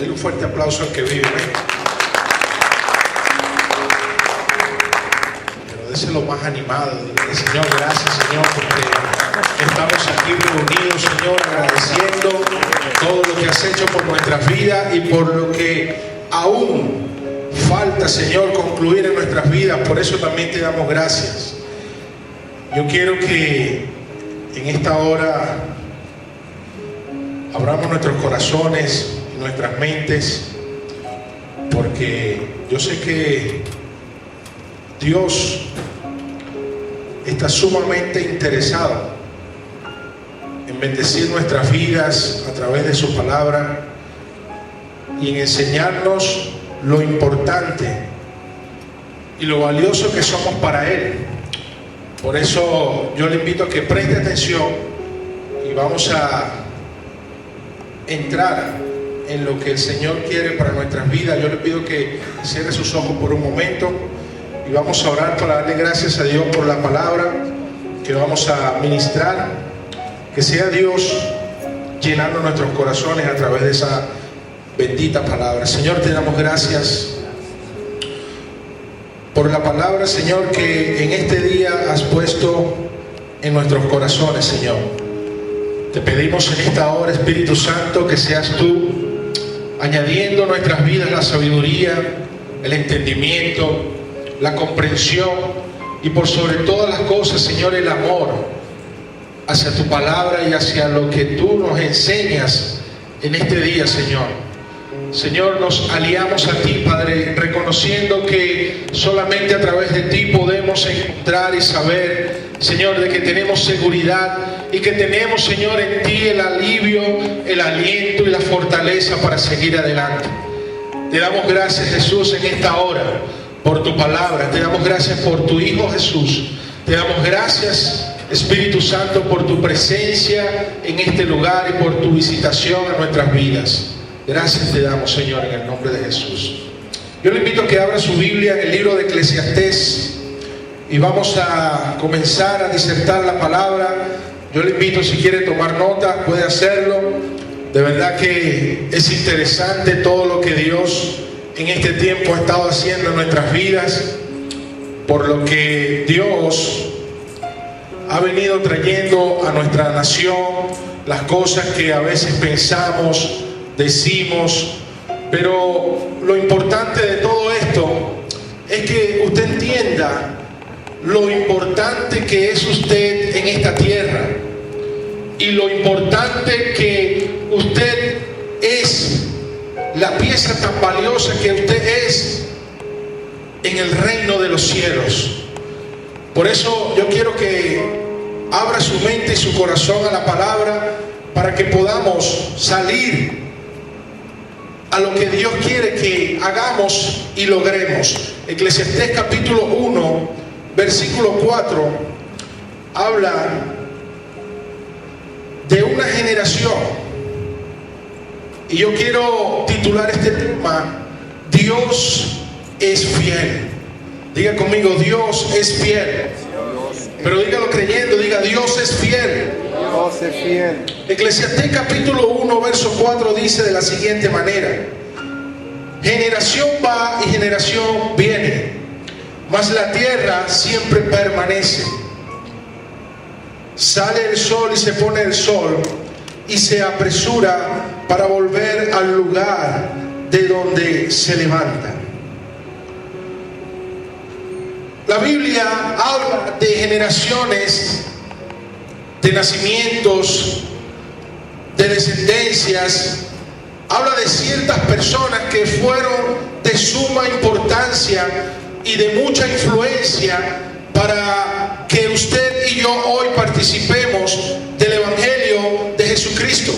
Denle un fuerte aplauso al que vive. Pero déselo más animado. Dile, Señor, gracias, Señor, porque estamos aquí reunidos, Señor, agradeciendo todo lo que has hecho por nuestras vidas y por lo que aún falta, Señor, concluir en nuestras vidas. Por eso también te damos gracias. Yo quiero que en esta hora abramos nuestros corazones y nuestras mentes, porque yo sé que Dios está sumamente interesado en bendecir nuestras vidas a través de su palabra y en enseñarnos lo importante y lo valioso que somos para Él. Por eso yo le invito a que preste atención y vamos a entrar en lo que el Señor quiere para nuestras vidas. Yo le pido que cierre sus ojos por un momento y vamos a orar para darle gracias a Dios por la palabra que vamos a ministrar. Que sea Dios llenando nuestros corazones a través de esa bendita palabra. Señor, te damos gracias por la palabra, Señor, que en este día has puesto en nuestros corazones, Señor. Te pedimos en esta hora, Espíritu Santo, que seas tú añadiendo a nuestras vidas la sabiduría, el entendimiento, la comprensión y por sobre todas las cosas, Señor, el amor hacia tu palabra y hacia lo que tú nos enseñas en este día, Señor. Señor, nos aliamos a ti, Padre, reconociendo que solamente a través de ti podemos encontrar y saber, Señor, de que tenemos seguridad y que tenemos, Señor, en ti el alivio, el aliento y la fortaleza para seguir adelante. Te damos gracias, Jesús, en esta hora por tu palabra. Te damos gracias por tu Hijo Jesús. Te damos gracias, Espíritu Santo, por tu presencia en este lugar y por tu visitación a nuestras vidas. Gracias te damos, Señor, en el nombre de Jesús. Yo le invito a que abra su Biblia en el libro de Eclesiastés y vamos a comenzar a disertar la palabra. Yo le invito, si quiere tomar nota, puede hacerlo. De verdad que es interesante todo lo que Dios en este tiempo ha estado haciendo en nuestras vidas, por lo que Dios ha venido trayendo a nuestra nación, las cosas que a veces pensamos, decimos, pero lo importante de todo esto es que usted entienda lo importante que es usted en esta tierra y lo importante que usted es, la pieza tan valiosa que usted es en el reino de los cielos. Por eso yo quiero que abra su mente y su corazón a la palabra para que podamos salir a lo que Dios quiere que hagamos y logremos. Eclesiastés capítulo 1, versículo 4, habla de una generación. Y yo quiero titular este tema, Dios es fiel. Diga conmigo, Dios es fiel. Pero dígalo creyendo, diga, Dios es fiel. Dios es fiel. Eclesiastés capítulo 1, verso 4 dice de la siguiente manera: generación va y generación viene, mas la tierra siempre permanece. Sale el sol y se pone el sol, y se apresura para volver al lugar de donde se levanta. La Biblia habla de generaciones, de nacimientos, de descendencias. Habla de ciertas personas que fueron de suma importancia y de mucha influencia para que usted y yo hoy participemos del Evangelio de Jesucristo.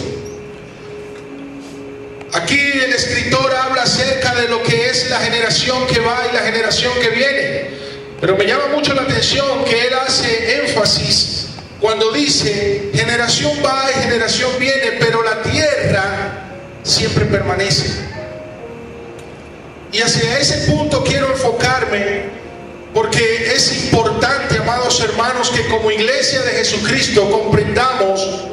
Aquí el escritor habla acerca de lo que es la generación que va y la generación que viene. Pero me llama mucho la atención que él hace énfasis cuando dice generación va y generación viene, pero la tierra siempre permanece. Y hacia ese punto quiero enfocarme, porque es importante, amados hermanos, que como iglesia de Jesucristo comprendamos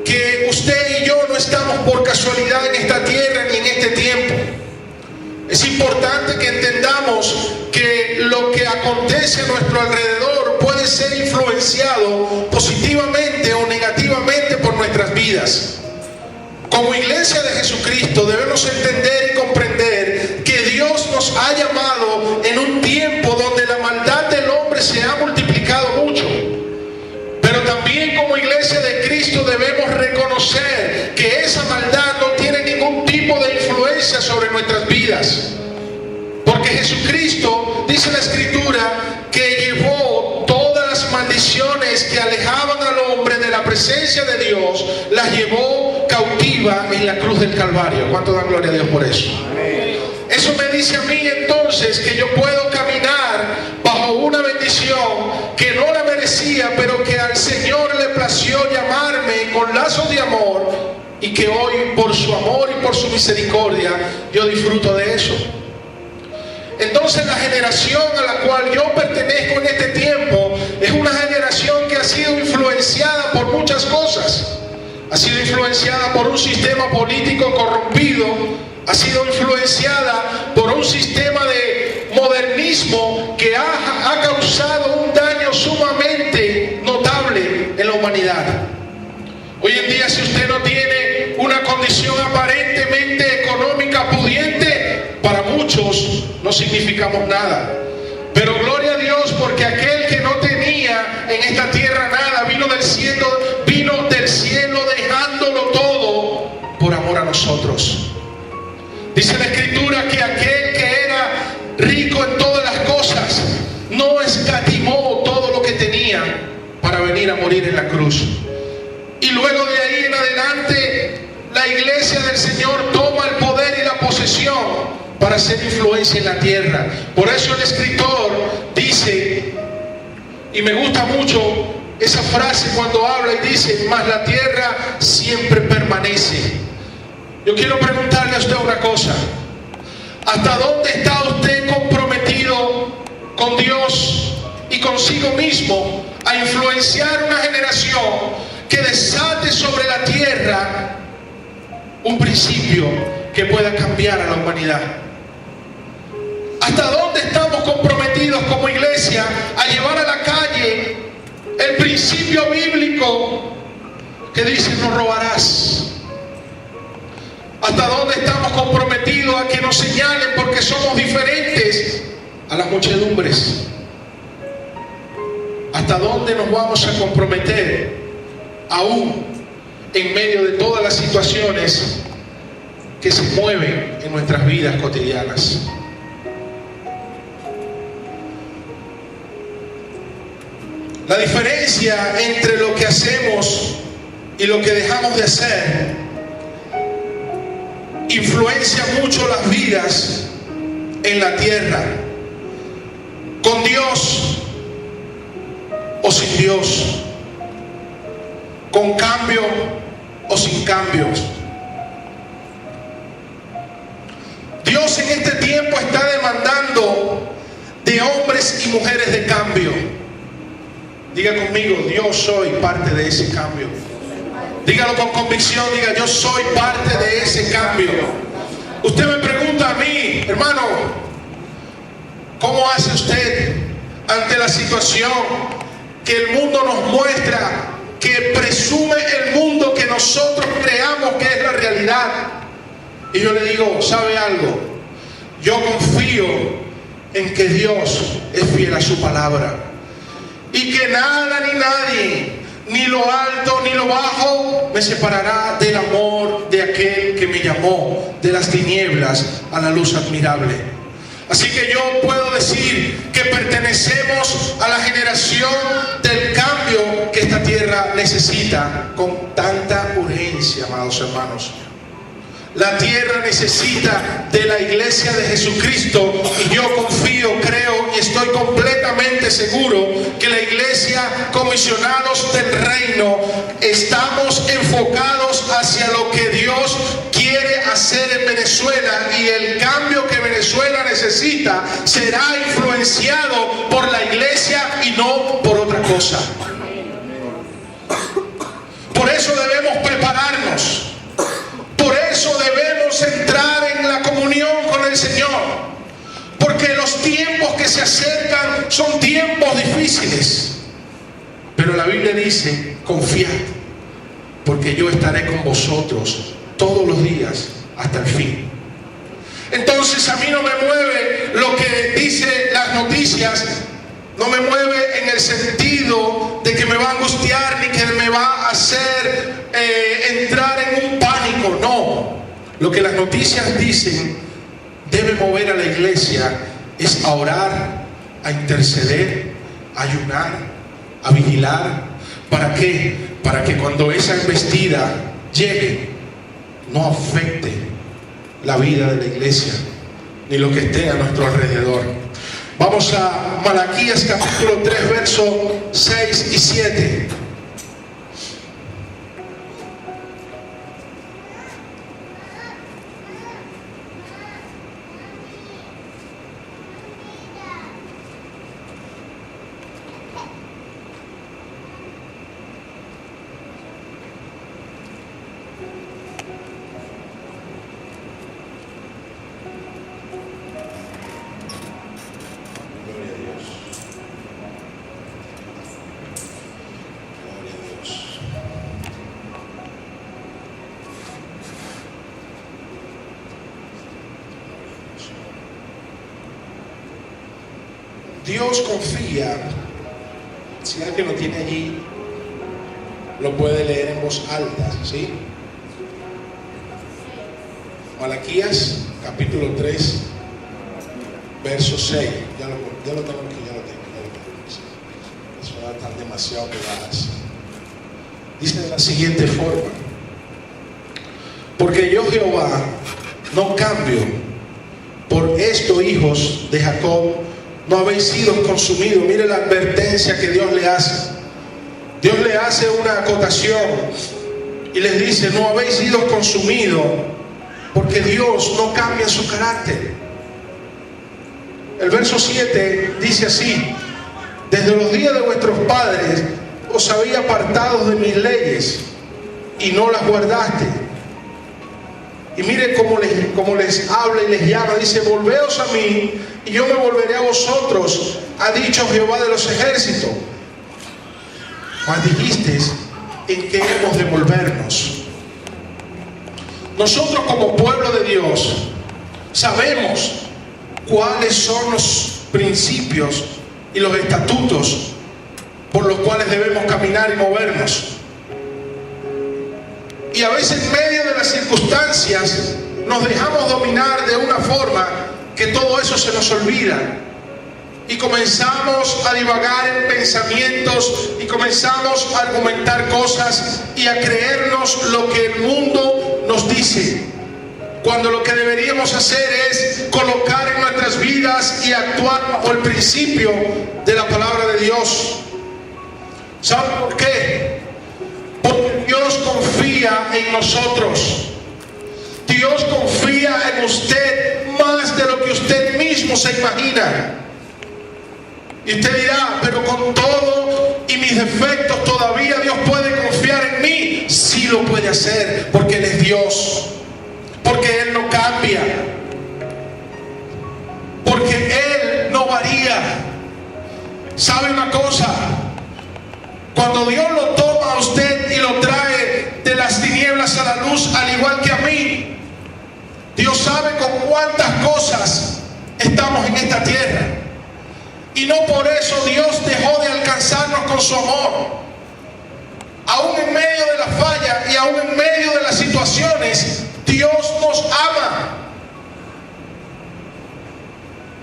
que usted usted y yo no estamos por casualidad en esta tierra ni en este tiempo. Es importante que entendamos que lo que acontece a nuestro alrededor puede ser influenciado positivamente o negativamente por nuestras vidas. Como iglesia de Jesucristo debemos entender y comprender que Dios nos ha llamado en un tiempo donde la maldad del hombre se ha multiplicado mucho. Pero también como iglesia de Cristo debemos reconocer que esa maldad no tiene ningún tipo de influencia sobre nuestras vidas. Porque Jesucristo, dice la Escritura, que llevó todas las maldiciones que alejaban al hombre de la presencia de Dios, las llevó cautiva en la cruz del Calvario. ¿Cuánto dan gloria a Dios por eso? Eso me dice a mí entonces que yo puedo caminar bajo una bendición que no la merecía, pero que al Señor le plació llamarme con lazos de amor, y que hoy por su amor y por su misericordia yo disfruto de eso. Entonces la generación a la cual yo pertenezco en este tiempo es una generación que ha sido influenciada por muchas cosas. Ha sido influenciada por un sistema político corrompido, ha sido influenciada por un sistema de modernismo que ha causado un daño sumamente notable en la humanidad. Hoy en día, si usted no tiene una condición aparentemente económica pudiente, para muchos no significamos nada. Pero gloria a Dios, porque aquel que no tenía en esta tierra nada vino del cielo dejándolo todo por amor a nosotros. Dice la Escritura que aquel que era rico en todas las cosas no escatimó todo lo que tenía para venir a morir en la cruz. Y luego de ahí en adelante la iglesia del Señor toma el poder y la posesión para hacer influencia en la tierra. Por eso el escritor dice, y me gusta mucho esa frase cuando habla y dice, mas la tierra siempre permanece. Yo quiero preguntarle a usted una cosa: ¿hasta dónde está usted comprometido con Dios y consigo mismo a influenciar una generación que desate sobre la tierra un principio que pueda cambiar a la humanidad? ¿Hasta dónde estamos comprometidos como iglesia a llevar a la calle el principio bíblico que dice no robarás? ¿Hasta dónde estamos comprometidos a que nos señalen porque somos diferentes a las muchedumbres? ¿Hasta dónde nos vamos a comprometer aún en medio de todas las situaciones que se mueven en nuestras vidas cotidianas? La diferencia entre lo que hacemos y lo que dejamos de hacer influencia mucho las vidas en la tierra, con Dios o sin Dios, con cambio o sin cambios. Dios en este tiempo está demandando de hombres y mujeres de cambio. Diga conmigo, yo soy parte de ese cambio. Dígalo con convicción, diga, yo soy parte de ese cambio. Usted me pregunta a mí, hermano, ¿cómo hace usted ante la situación que el mundo nos muestra, que presume el mundo que nosotros creamos que es la realidad? Y yo le digo, ¿sabe algo? Yo confío en que Dios es fiel a su palabra, y que nada ni nadie, ni lo alto ni lo bajo, me separará del amor de aquel que me llamó de las tinieblas a la luz admirable. Así que yo puedo decir que pertenecemos a la generación del cambio que esta tierra necesita con tanta urgencia, amados hermanos. La tierra necesita de la iglesia de Jesucristo, y yo confío, creo y estoy completamente seguro que la iglesia, comisionados del reino, estamos enfocados hacia lo que Dios quiere hacer en Venezuela, y el cambio que Venezuela necesita será influenciado por la iglesia y no por otra cosa. Por eso debemos prepararnos separarnos. Por eso debemos entrar en la comunión con el Señor, porque los tiempos que se acercan son tiempos difíciles. Pero la Biblia dice: confiad, porque yo estaré con vosotros todos los días hasta el fin. Entonces a mí no me mueve lo que dicen las noticias, no me mueve en el sentido de que me va a angustiar ni que me va a hacer entrar en un pánico. No, lo que las noticias dicen debe mover a la iglesia es a orar, a interceder, a ayunar, a vigilar. ¿Para qué? Para que cuando esa embestida llegue no afecte la vida de la iglesia ni lo que esté a nuestro alrededor. Vamos a Malaquías capítulo 3 versos 6 y 7. Dios confía, si alguien lo tiene allí, lo puede leer en voz alta, ¿sí? Malaquías, capítulo 3, verso 6. Ya lo tengo aquí, ya lo tengo. Eso va a estar demasiado pegadas. Dice de la siguiente forma: porque yo, Jehová, no cambio. Por esto, hijos de Jacob, no habéis sido consumidos. Mire la advertencia que Dios le hace. Dios le hace una acotación y les dice: no habéis sido consumidos, porque Dios no cambia su carácter. El verso 7 dice así: desde los días de vuestros padres os había apartado de mis leyes y no las guardaste. Y mire cómo les habla y les llama. Dice: volveos a mí y yo me volveré a vosotros, ha dicho Jehová de los ejércitos. Mas dijisteis: ¿en qué hemos de volvernos? Nosotros como pueblo de Dios sabemos cuáles son los principios y los estatutos por los cuales debemos caminar y movernos. Y a veces en medio de las circunstancias nos dejamos dominar de una forma que todo eso se nos olvida. Y comenzamos a divagar en pensamientos y comenzamos a argumentar cosas y a creernos lo que el mundo nos dice, cuando lo que deberíamos hacer es colocar en nuestras vidas y actuar bajo el principio de la palabra de Dios. ¿Saben por qué? Porque Dios confía en nosotros. Dios confía en usted más de lo que usted mismo se imagina. Y usted dirá: pero con todo y mis defectos todavía Dios puede confiar en mí. Sí lo puede hacer, porque Él es Dios, porque Él no cambia, porque Él no varía. ¿Sabe una cosa? Cuando Dios lo toma a usted y lo trae de las tinieblas a la luz, al igual que a mí, Dios sabe con cuántas cosas estamos en esta tierra. Y no por eso Dios dejó de alcanzarnos con su amor. Aún en medio de la falla y aún en medio de las situaciones, Dios nos ama.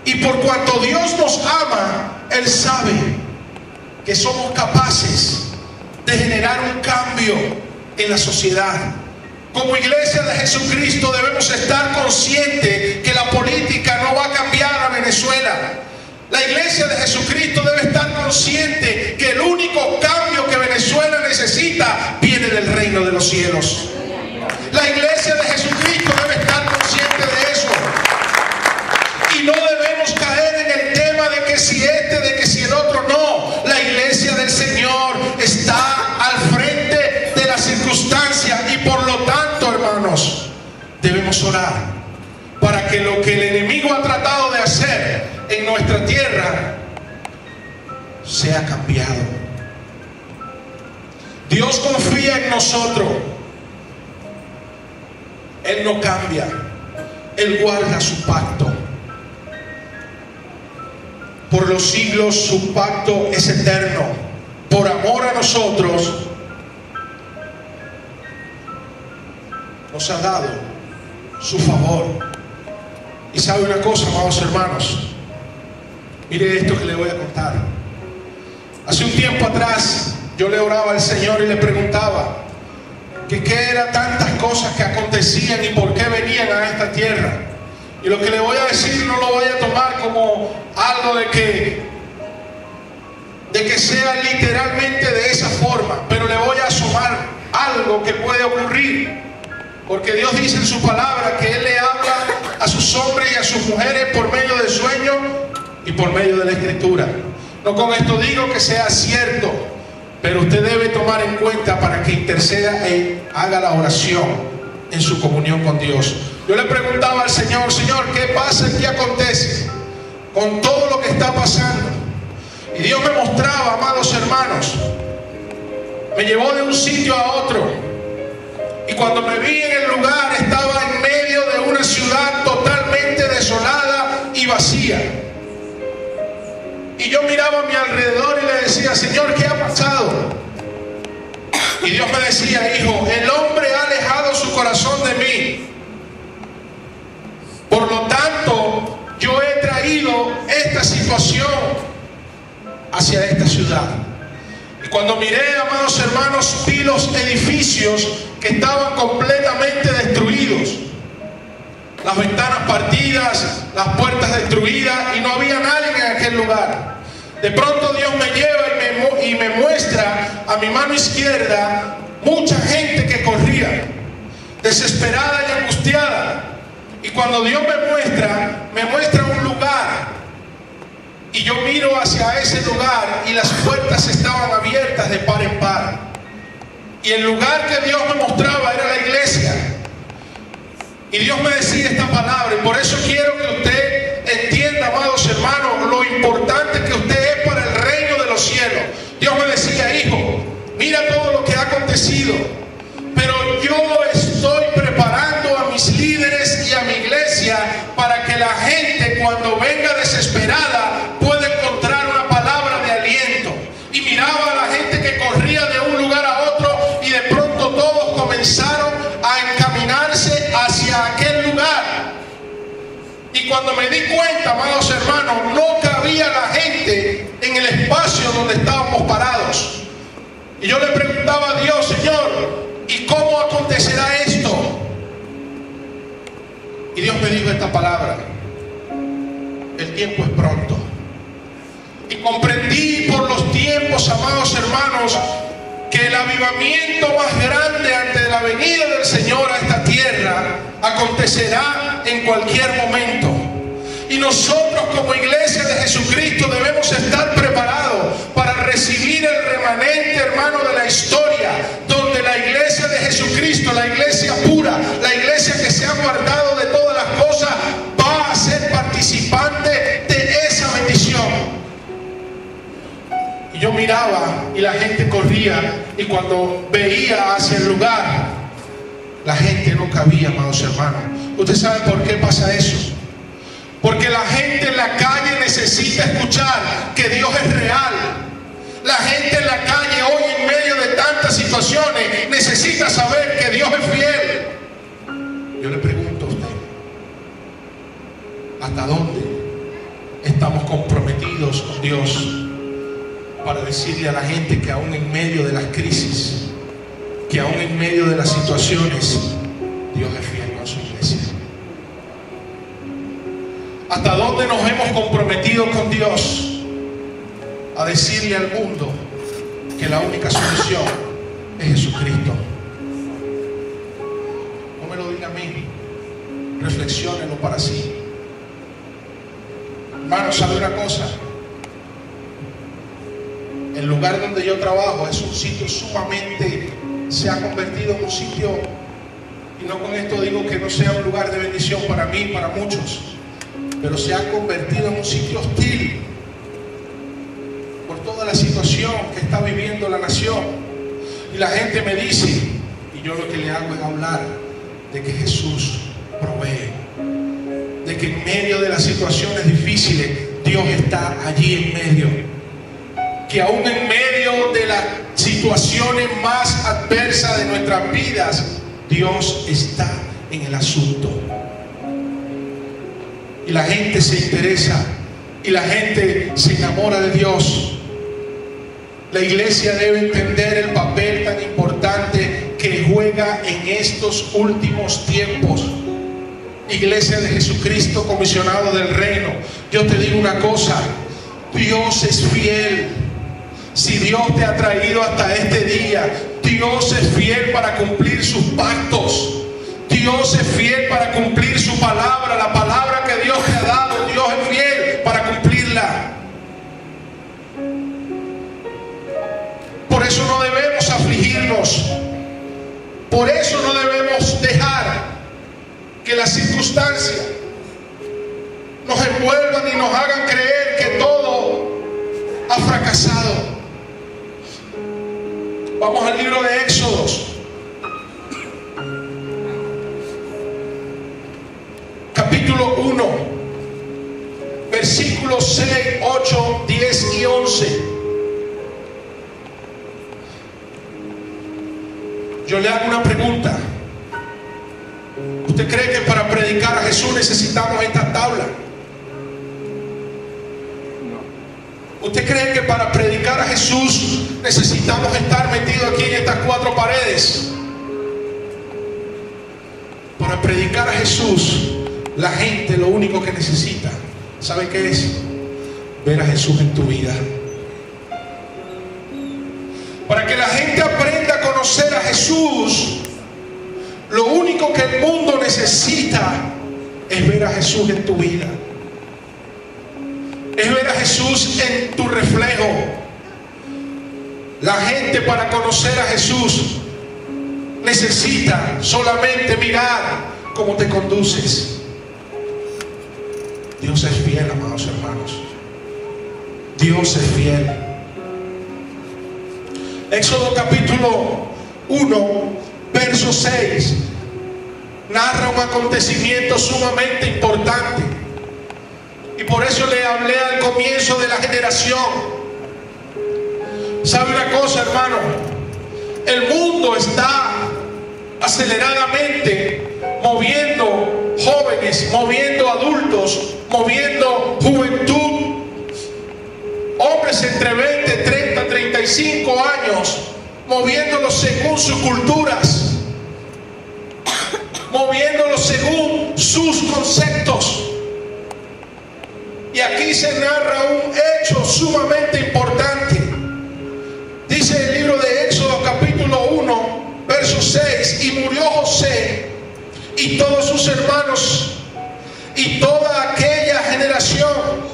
Y por cuanto Dios nos ama, Él sabe que somos capaces de generar un cambio en la sociedad. Como iglesia de Jesucristo debemos estar conscientes que la política no va a cambiar a Venezuela. La iglesia de Jesucristo debe estar consciente que el único cambio que Venezuela necesita viene del reino de los cielos. La iglesia de Jesucristo debe estar consciente de eso. Y no debemos caer en el tema de que si este, de que si el otro. No, la iglesia del Señor está al frente de las circunstancias, y que lo que el enemigo ha tratado de hacer en nuestra tierra sea cambiado. Dios confía en nosotros. Él no cambia. Él guarda su pacto. Por los siglos su pacto es eterno. Por amor a nosotros nos ha dado su favor. Y sabe una cosa, amados hermanos, mire esto que le voy a contar. Hace un tiempo atrás yo le oraba al Señor y le preguntaba que qué eran tantas cosas que acontecían y por qué venían a esta tierra. Y lo que le voy a decir no lo vaya a tomar como algo de que sea literalmente de esa forma, pero le voy a asomar algo que puede ocurrir. Porque Dios dice en su palabra que Él le habla a sus hombres y a sus mujeres por medio de sueños y por medio de la Escritura. No con esto digo que sea cierto, pero usted debe tomar en cuenta para que interceda e haga la oración en su comunión con Dios. Yo le preguntaba al Señor, Señor, ¿qué pasa y qué acontece con todo lo que está pasando? Y Dios me mostraba, amados hermanos, me llevó de un sitio a otro. Y cuando me vi en el lugar, estaba en medio de una ciudad totalmente desolada y vacía. Y yo miraba a mi alrededor y le decía, Señor, ¿qué ha pasado? Y Dios me decía, hijo, el hombre ha alejado su corazón de mí. Por lo tanto, yo he traído esta situación hacia esta ciudad. Y cuando miré, amados hermanos, vi los edificios que estaban completamente destruidos. Las ventanas partidas, las puertas destruidas, y no había nadie en aquel lugar. De pronto Dios me lleva y me muestra a mi mano izquierda mucha gente que corría, desesperada y angustiada. Y cuando Dios me muestra un lugar, y yo miro hacia ese lugar y las puertas estaban abiertas de par en par. Y el lugar que Dios me mostraba era la iglesia. Y Dios me decía esta palabra, y por eso quiero que usted entienda, amados hermanos, lo importante que usted es para el reino de los cielos. Dios me decía, hijo, mira todo lo que ha acontecido, pero yo estoy preparando a mis líderes y a mi iglesia para que la gente, cuando venga desesperada, pueda encontrar una palabra de aliento. Y miraba a la gente que corría de un lugar a otro, y de pronto todos comenzaron a encaminarse hacia aquel lugar. Y cuando me di cuenta, amados hermanos, no cabía la gente en el espacio donde estábamos parados. Y yo le preguntaba a Dios, Señor, ¿y cómo acontecerá esto? Y Dios me dijo esta palabra: el tiempo es pronto. Y comprendí por los tiempos, amados hermanos, que el avivamiento más grande ante la venida del Señor a esta tierra acontecerá en cualquier momento. Y nosotros como iglesia de Jesucristo debemos estar preparados para recibir el remanente, hermano, de la historia, donde la iglesia de Jesucristo, la iglesia pura, la iglesia que se ha guardado de todas las cosas, va a ser participante de esa bendición. Y yo miraba y la gente corría, y cuando veía hacia el lugar, la gente no cabía, amados hermanos. ¿Usted sabe por qué pasa eso? Porque la gente en la calle necesita escuchar que Dios es real. La gente en la calle hoy, en medio de tantas situaciones, necesita saber que Dios es fiel. Yo le pregunto a usted, ¿hasta dónde estamos comprometidos con Dios para decirle a la gente que aún en medio de las crisis, que aún en medio de las situaciones, Dios es fiel con su iglesia? ¿Hasta dónde nos hemos comprometido con Dios a decirle al mundo que la única solución es Jesucristo? No me lo diga a mí, reflexiónenlo para sí. Hermano, ¿sabe una cosa? El lugar donde yo trabajo es un sitio sumamente, se ha convertido en un sitio Y no con esto digo que no sea un lugar de bendición para mí, para muchos, pero se ha convertido en un sitio hostil por toda la situación que está viviendo la nación. Y la gente me dice, y yo lo que le hago es hablar de que Jesús provee, de que en medio de las situaciones difíciles Dios está allí en medio, que aún en medio de las situaciones más adversas de nuestras vidas, Dios está en el asunto. Y la gente se interesa y la gente se enamora de Dios. La iglesia debe entender el papel tan importante que juega en estos últimos tiempos. Iglesia de Jesucristo, comisionado del reino, yo te digo una cosa: Dios es fiel. Si Dios te ha traído hasta este día, Dios es fiel para cumplir sus pactos. Dios es fiel para cumplir su palabra. La palabra que Dios te ha dado, Dios es fiel para cumplirla. Por eso no debemos afligirnos. Por eso no debemos dejar que las circunstancias nos envuelvan y nos hagan creer que todo ha fracasado. Vamos al libro de Éxodos, capítulo 1, versículos 6, 8, 10 y 11. Yo le hago una pregunta. ¿Usted cree que para predicar a Jesús necesitamos esta tabla? ¿Usted cree que para predicar a Jesús necesitamos estar metidos aquí en estas cuatro paredes? Para predicar a Jesús, la gente lo único que necesita, ¿sabe qué es? Ver a Jesús en tu vida. Para que la gente aprenda a conocer a Jesús, lo único que el mundo necesita es ver a Jesús en tu vida. Es ver a Jesús en tu reflejo. La gente, para conocer a Jesús, necesita solamente mirar cómo te conduces. Dios es fiel, amados hermanos. Dios es fiel. Éxodo capítulo 1, verso 6 narra un acontecimiento sumamente importante. Y por eso le hablé al comienzo de la generación. ¿Sabe una cosa, hermano? El mundo está aceleradamente moviendo jóvenes, moviendo adultos, moviendo juventud, hombres entre 20, 30, 35 años, moviéndolos según sus culturas, moviéndolos según sus conceptos. Y aquí se narra un hecho sumamente importante. Dice el libro de Éxodo capítulo 1, verso 6: y murió José y todos sus hermanos y toda aquella generación,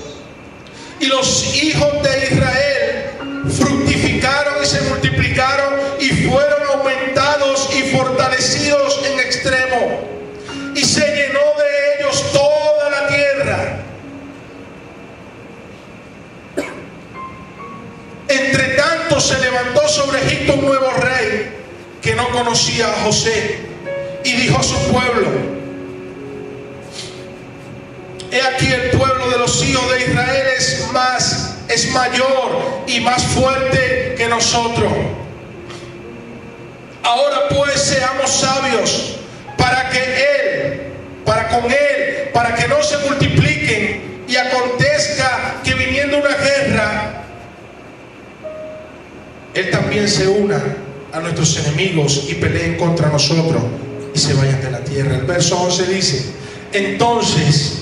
y los hijos de Israel fructificaron y se multiplicaron y fueron aumentados y fortalecidos en extremo, y se llenó de ellos toda la tierra. Entre tanto se levantó sobre Egipto un nuevo rey que no conocía a José, y dijo a su pueblo: he aquí el pueblo de los hijos de Israel es mayor y más fuerte que nosotros. Ahora pues seamos sabios para que no se multipliquen, y acontezca que viniendo una guerra, Él también se una a nuestros enemigos y peleen contra nosotros y se vayan de la tierra. El verso 11 dice: entonces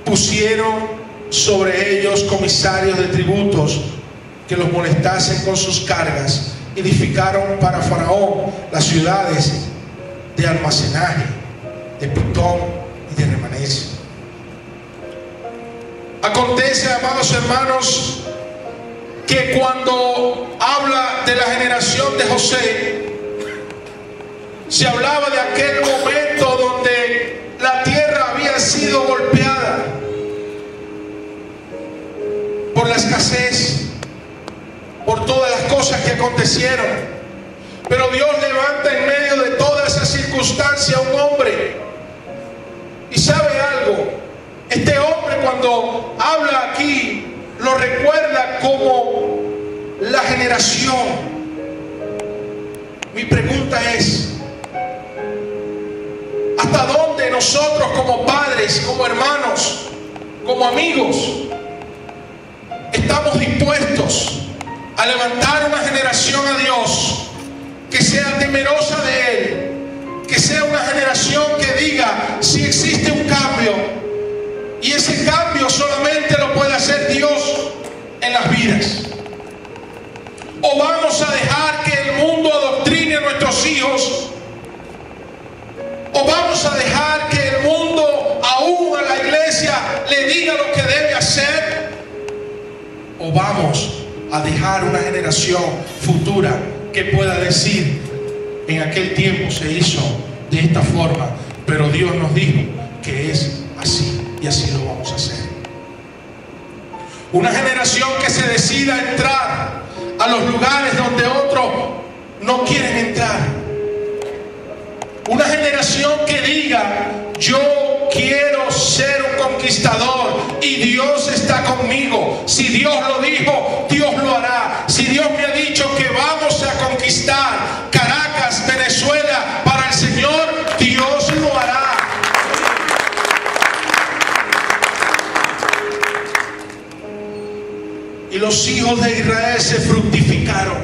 pusieron sobre ellos comisarios de tributos que los molestasen con sus cargas. Edificaron para Faraón las ciudades de almacenaje, de Pitón y de Remanes. Acontece, amados hermanos, que cuando habla de la generación de José, Se hablaba de aquel momento donde la tierra había sido golpeada por la escasez, por todas las cosas que acontecieron. Pero Dios levanta en medio de toda esa circunstancia a un hombre. Y sabe algo, este hombre cuando habla aquí lo recuerda como la generación. Mi pregunta es, ¿hasta dónde nosotros como padres, como hermanos, como amigos, estamos dispuestos a levantar una generación a Dios que sea temerosa de Él, que sea una generación que diga si existe un cambio, y ese cambio solamente lo puede hacer Dios en las vidas? ¿O vamos a dejar que el mundo adoctrine a nuestros hijos? ¿O vamos a dejar que el mundo, aún a la iglesia, le diga lo que debe hacer? ¿O vamos a dejar una generación futura que pueda decir, en aquel tiempo se hizo de esta forma, pero Dios nos dijo que es así y así lo vamos a hacer? Una generación que se decida a entrar a los lugares donde otros no quieren entrar. Una generación que diga, yo quiero ser un conquistador y Dios está conmigo. Si Dios lo dijo, Dios lo hará. Si Dios me ha dicho que vamos a conquistar Caracas, Venezuela, para el Señor, Dios lo hará. Y los hijos de Israel se fructificaron.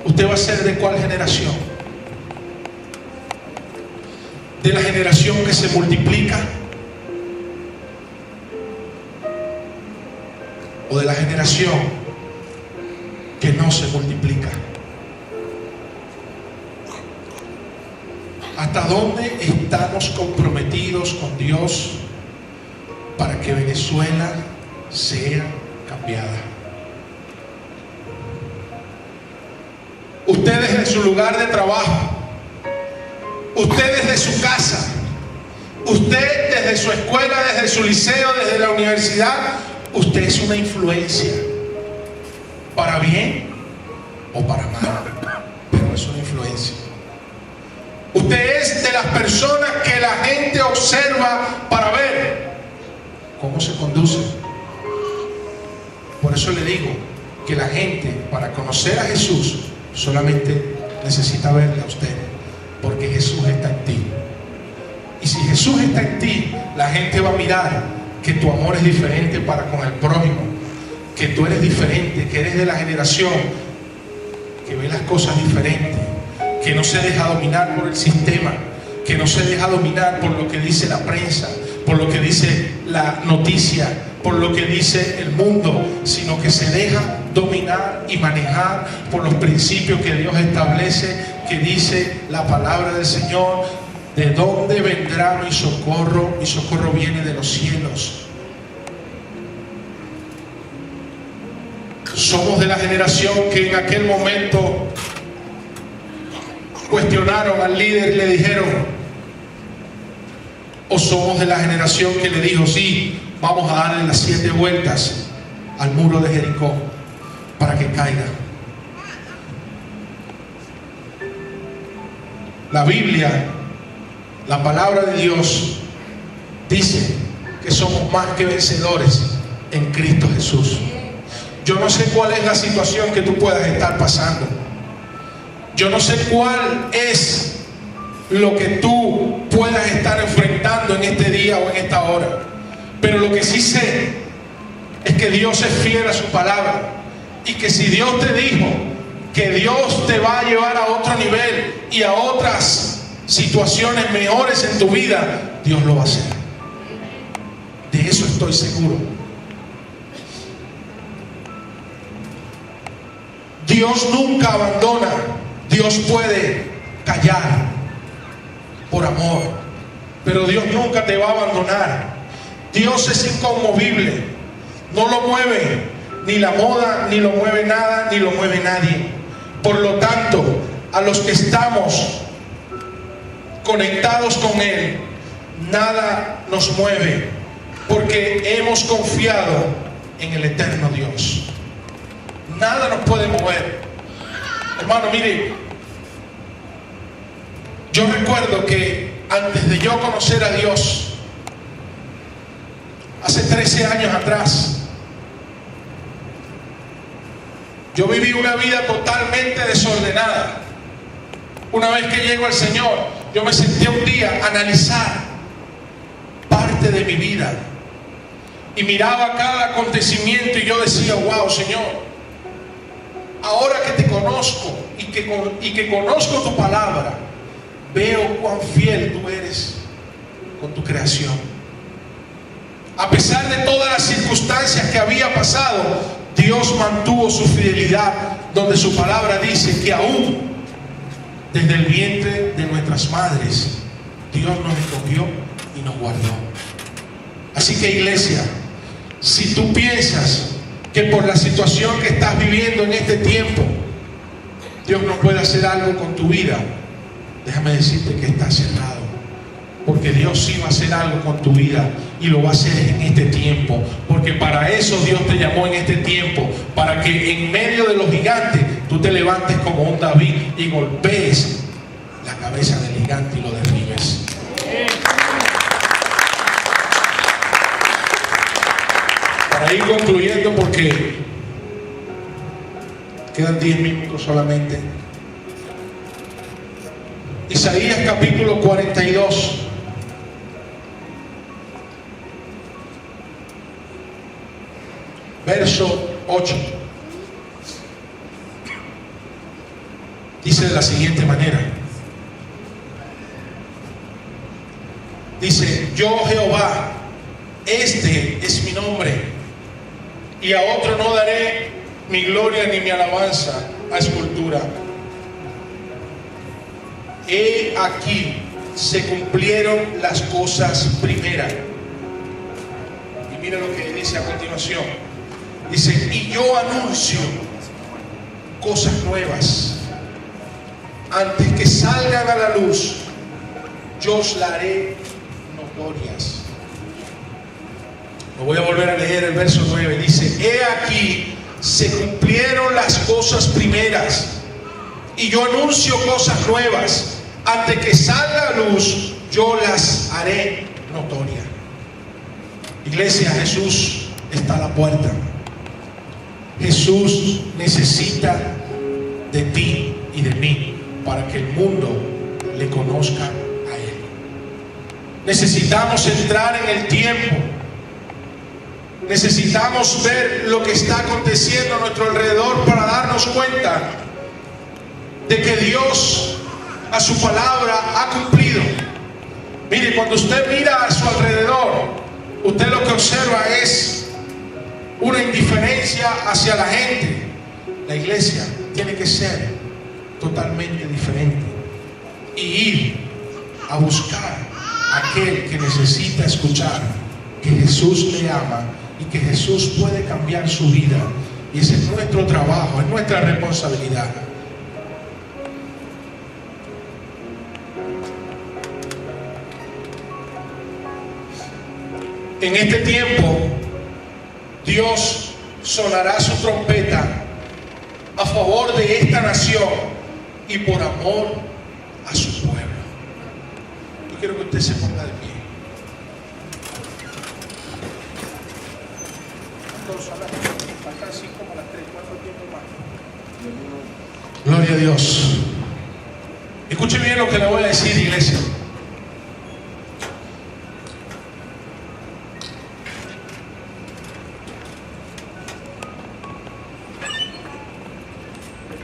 ¿Usted va a ser de cuál generación? ¿De la generación que se multiplica? ¿O de la generación que no se multiplica? ¿Hasta dónde estamos comprometidos con Dios para que Venezuela sea cambiada? Ustedes en su lugar de trabajo, usted desde su casa, usted desde su escuela, desde su liceo, desde la universidad, usted es una influencia, para bien o para mal, pero es una influencia. Usted es de las personas que la gente observa para ver cómo se conduce. Por eso le digo que la gente, para conocer a Jesús, solamente necesita verle a usted, porque Jesús está en ti. Y si Jesús está en ti, la gente va a mirar que tu amor es diferente para con el prójimo, que tú eres diferente, que eres de la generación que ve las cosas diferentes, que no se deja dominar por el sistema, que no se deja dominar por lo que dice la prensa, por lo que dice la noticia, por lo que dice el mundo, sino que se deja dominar y manejar por los principios que Dios establece, que dice la palabra del Señor: ¿de dónde vendrá mi socorro? Mi socorro viene de los cielos. Somos de la generación que en aquel momento cuestionaron al líder y le dijeron, o somos de la generación que le dijo, sí, vamos a darle las 7 vueltas al muro de Jericó para que caiga. La Biblia, la palabra de Dios, dice que somos más que vencedores en Cristo Jesús. Yo no sé cuál es la situación que tú puedas estar pasando. Yo no sé cuál es lo que tú puedas estar enfrentando en este día o en esta hora. Pero lo que sí sé es que Dios es fiel a su palabra. Y que si Dios te dijo que Dios te va a llevar a otro nivel y a otras situaciones mejores en tu vida, Dios lo va a hacer. De eso estoy seguro. Dios nunca abandona. Dios puede callar por amor, pero Dios nunca te va a abandonar. Dios es inconmovible. No lo mueve ni la moda, ni lo mueve nada, ni lo mueve nadie. Por lo tanto, a los que estamos conectados con Él, nada nos mueve, porque hemos confiado en el eterno Dios. Nada nos puede mover. Hermano, mire, yo recuerdo que antes de yo conocer a Dios, hace 13 años atrás, yo viví una vida totalmente desordenada. Una vez que llego al Señor, yo me senté un día a analizar parte de mi vida y miraba cada acontecimiento y yo decía: wow, Señor, ahora que te conozco y que conozco tu palabra, veo cuán fiel tú eres con tu creación. A pesar de todas las circunstancias que había pasado, Dios mantuvo su fidelidad, donde su palabra dice que aún desde el vientre de nuestras madres, Dios nos escogió y nos guardó. Así que, iglesia, si tú piensas que por la situación que estás viviendo en este tiempo, Dios no puede hacer algo con tu vida, déjame decirte que estás cerrado. Porque Dios sí va a hacer algo con tu vida y lo va a hacer en este tiempo. Porque para eso Dios te llamó en este tiempo, para que en medio de los gigantes tú te levantes como un David y golpees la cabeza del gigante y lo derribes. Para ir concluyendo, porque quedan 10 minutos solamente. Isaías capítulo 42. Verso 8. Dice de la siguiente manera. Dice: yo Jehová, este es mi nombre, y a otro no daré mi gloria ni mi alabanza a escultura. He aquí se cumplieron las cosas primeras. Y mira lo que dice a continuación. Dice: y yo anuncio cosas nuevas. Antes que salgan a la luz, yo os las haré notorias. Lo voy a volver a leer el verso 9. Dice: he aquí se cumplieron las cosas primeras, y yo anuncio cosas nuevas. Antes que salga a luz, yo las haré notorias. Iglesia, Jesús está a la puerta. Jesús necesita de ti y de mí para que el mundo le conozca a Él. Necesitamos entrar en el tiempo. Necesitamos ver lo que está aconteciendo a nuestro alrededor para darnos cuenta de que Dios a su palabra ha cumplido. Mire, cuando usted mira a su alrededor, usted lo que observa es una indiferencia hacia la gente. La iglesia tiene que ser totalmente diferente y ir a buscar a aquel que necesita escuchar que Jesús le ama y que Jesús puede cambiar su vida. Y ese es nuestro trabajo, es nuestra responsabilidad. En este tiempo, Dios sonará su trompeta a favor de esta nación y por amor a su pueblo. Yo quiero que usted se ponga de pie. Faltan 5 para las 3, ¿cuánto tiempo más? Gloria a Dios. Escuche bien lo que le voy a decir, iglesia.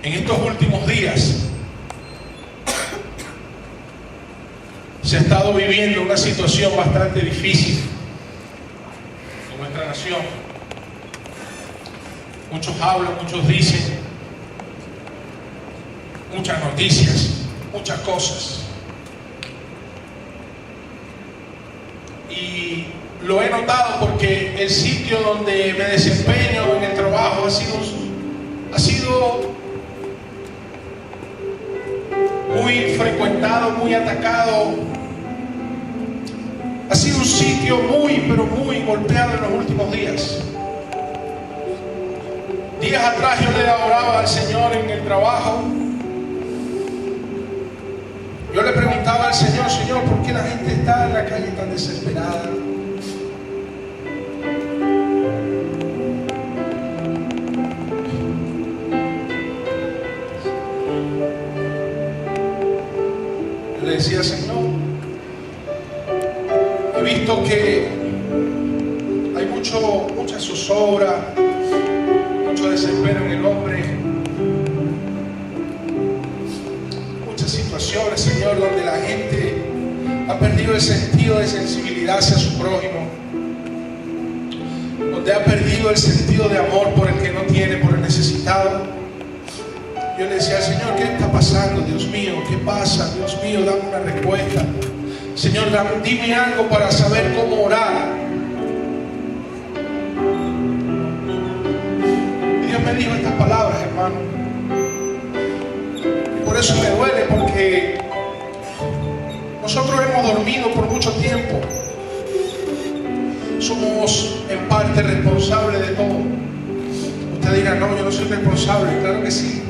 En estos últimos días se ha estado viviendo una situación bastante difícil en nuestra nación. Muchos hablan, muchos dicen, muchas noticias, muchas cosas. Y lo he notado porque el sitio donde me desempeño en el trabajo ha sido muy frecuentado, muy atacado. Ha sido un sitio muy, pero muy golpeado en los últimos días. Días atrás yo le oraba al Señor en el trabajo. Yo le preguntaba al Señor, Señor, ¿por qué la gente está en la calle tan desesperada? Yo le decía, Señor, he visto que hay mucha zozobra, mucho desespero en el hombre, muchas situaciones, Señor, donde la gente ha perdido el sentido de sensibilidad hacia su prójimo, donde ha perdido el sentido de amor por el que no tiene, por el necesitado. Yo le decía al Señor, ¿qué está pasando? Dios mío, ¿qué pasa? Dios mío, dame una respuesta. Señor, dime algo para saber cómo orar. Y Dios me dijo estas palabras, hermano. Y por eso me duele, porque nosotros hemos dormido por mucho tiempo. Somos en parte responsables de todo. Usted dirá, no, yo no soy responsable. Claro que sí.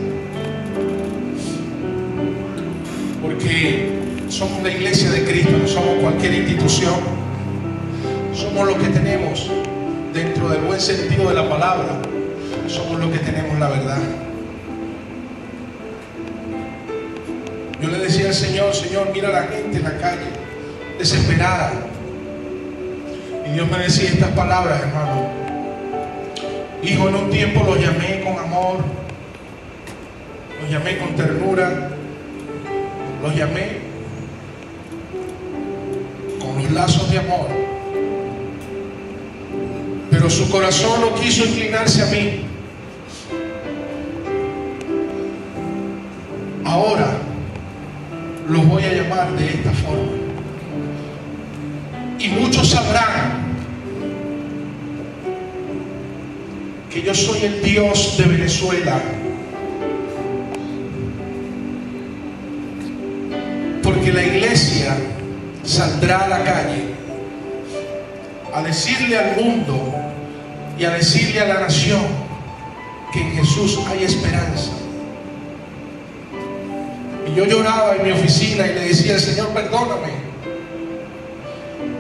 Porque somos la iglesia de Cristo, no somos cualquier institución. Somos lo que tenemos, dentro del buen sentido de la palabra, somos los que tenemos la verdad. Yo le decía al Señor, Señor, mira a la gente en la calle, desesperada. Y Dios me decía estas palabras, hermano. Hijo, en un tiempo los llamé con amor, los llamé con ternura, los llamé con los lazos de amor, pero su corazón no quiso inclinarse a mí. Ahora los voy a llamar de esta forma, y muchos sabrán que yo soy el Dios de Venezuela, porque la iglesia saldrá a la calle a decirle al mundo y a decirle a la nación que en Jesús hay esperanza. Y yo lloraba en mi oficina y le decía al Señor, perdóname.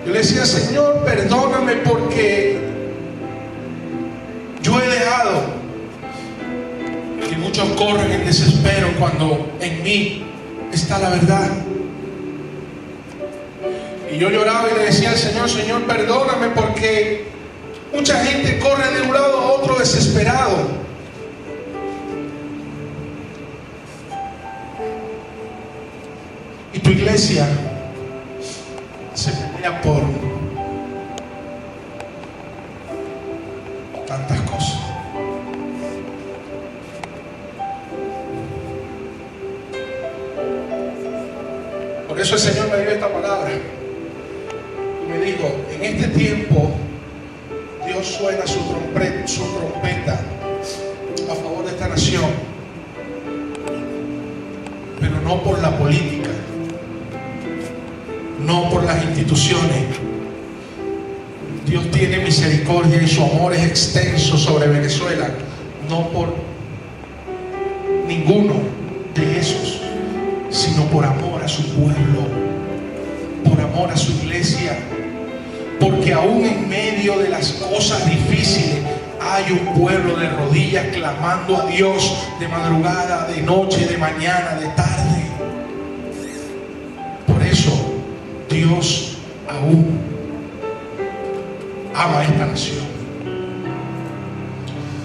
Yo le decía, Señor, perdóname, porque yo he dejado que muchos corren en desespero cuando en mí está la verdad. Y yo lloraba y le decía al Señor, Señor, perdóname, porque mucha gente corre de un lado a otro desesperado. Y tu iglesia se pelea por tantas cosas. Por eso el Señor me dio esta palabra. Me dijo, en este tiempo Dios suena su trompeta a favor de esta nación, pero no por la política, no por las instituciones. Dios tiene misericordia y su amor es extenso sobre Venezuela, no por ninguno de esos, sino por amor a su pueblo, por amor a su iglesia. Porque aún en medio de las cosas difíciles hay un pueblo de rodillas clamando a Dios de madrugada, de noche, de mañana, de tarde. Por eso Dios aún ama a esta nación.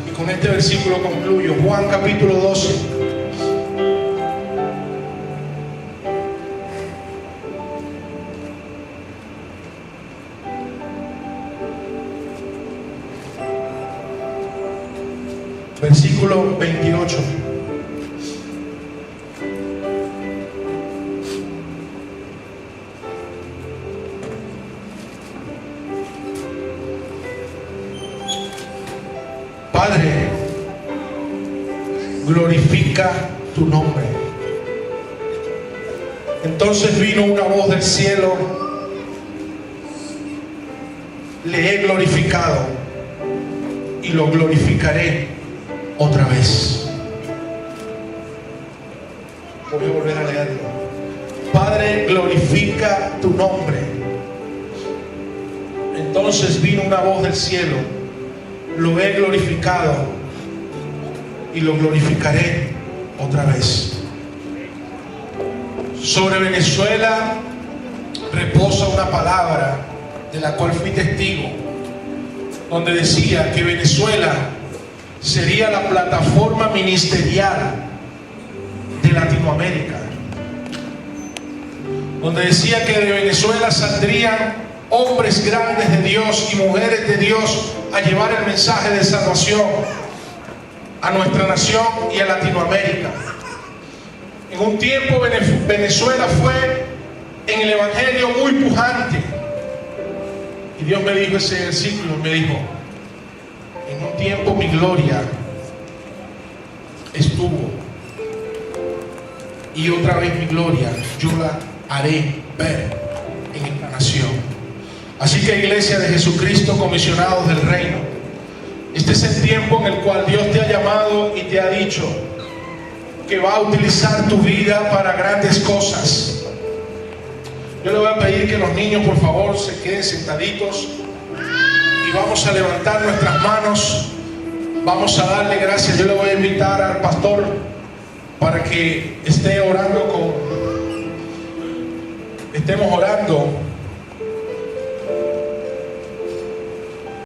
Y con este versículo concluyo. Juan capítulo 12. Versículo 28. Padre, glorifica tu nombre. Entonces vino una voz del cielo: le he glorificado y lo glorificaré otra vez. Voy a volver a leerlo. Padre, glorifica tu nombre. Entonces vino una voz del cielo: lo he glorificado y lo glorificaré otra vez. Sobre Venezuela reposa una palabra de la cual fui testigo, donde decía que Venezuela sería la plataforma ministerial de Latinoamérica, donde decía que de Venezuela saldrían hombres grandes de Dios y mujeres de Dios a llevar el mensaje de salvación a nuestra nación y a Latinoamérica. En un tiempo Venezuela fue en el Evangelio muy pujante, y Dios me dijo ese versículo, me dijo: en un tiempo mi gloria estuvo, y otra vez mi gloria yo la haré ver en esta nación. Así que, Iglesia de Jesucristo, comisionados del reino, este es el tiempo en el cual Dios te ha llamado y te ha dicho que va a utilizar tu vida para grandes cosas. Yo le voy a pedir que los niños, por favor, se queden sentaditos y vamos a levantar nuestras manos. Vamos a darle gracias. Yo le voy a invitar al pastor para que esté orando estemos orando